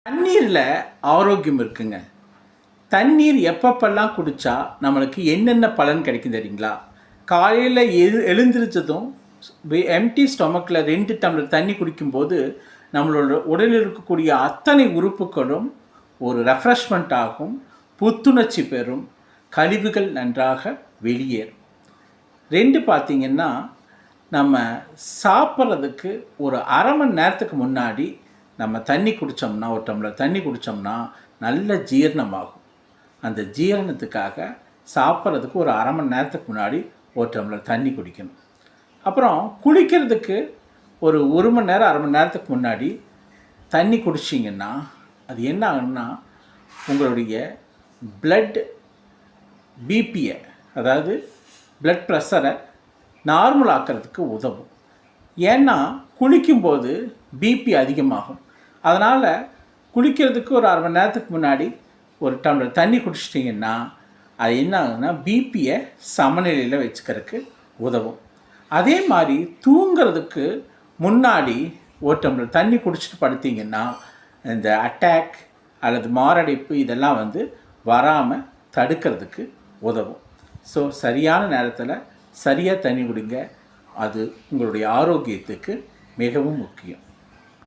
தண்ணீரில் ஆரோக்கியம் இருக்குங்க. தண்ணீர் எப்பப்பெல்லாம் குடித்தா நம்மளுக்கு என்னென்ன பலன் கிடைக்கும் தெரியுங்களா? காலையில் எழுந்திரிச்சதும் எம்டி ஸ்டொமக்கில் 2 டம்ளர் தண்ணி குடிக்கும்போது நம்மளோட உடலில் இருக்கக்கூடிய அத்தனை உறுப்புகளும் ஒரு ரெஃப்ரெஷ்மெண்ட் ஆகும், புத்துணர்ச்சி பெறும், கழிவுகள் நன்றாக வெளியேறும். 2 பார்த்திங்கன்னா, நம்ம சாப்பிட்றதுக்கு ஒரு அரை மணி நேரத்துக்கு முன்னாடி நம்ம தண்ணி குடித்தோம்னா, ஒரு டம்ளர் தண்ணி குடித்தோம்னா நல்ல ஜீரணமாகும். அந்த ஜீரணத்துக்காக சாப்பிட்றதுக்கு ஒரு அரை மணி நேரத்துக்கு முன்னாடி ஒரு டம்ளர் தண்ணி குடிக்கணும். அப்புறம் குளிக்கிறதுக்கு ஒரு 1 மணி நேரம் அரை மணி நேரத்துக்கு முன்னாடி தண்ணி குடிச்சிங்கன்னா அது என்ன ஆகுன்னா, உங்களுடைய பிளட் பிபியை, அதாவது பிளட் ப்ரெஷரை நார்மல் ஆக்கிறதுக்கு உதவும். ஏன்னா குளிக்கும்போது பிபி அதிகமாகும். அதனால் குளிக்கிறதுக்கு ஒரு அரை மணி நேரத்துக்கு முன்னாடி ஒரு டம்ளர் தண்ணி குடிச்சிட்டிங்கன்னா அது என்ன ஆகுதுன்னா, பிபியை சமநிலையில் வச்சுக்கிறதுக்கு உதவும். அதே மாதிரி தூங்கிறதுக்கு முன்னாடி ஒரு டம்ளர் தண்ணி குடிச்சிட்டு படுத்திங்கன்னா இந்த அட்டாக் அல்லது மாரடைப்பு இதெல்லாம் வராமல் தடுக்கிறதுக்கு உதவும். ஸோ சரியான நேரத்தில் சரியாக தண்ணி குடிங்க. அது உங்களுடைய ஆரோக்கியத்துக்கு மிகவும் முக்கியம்.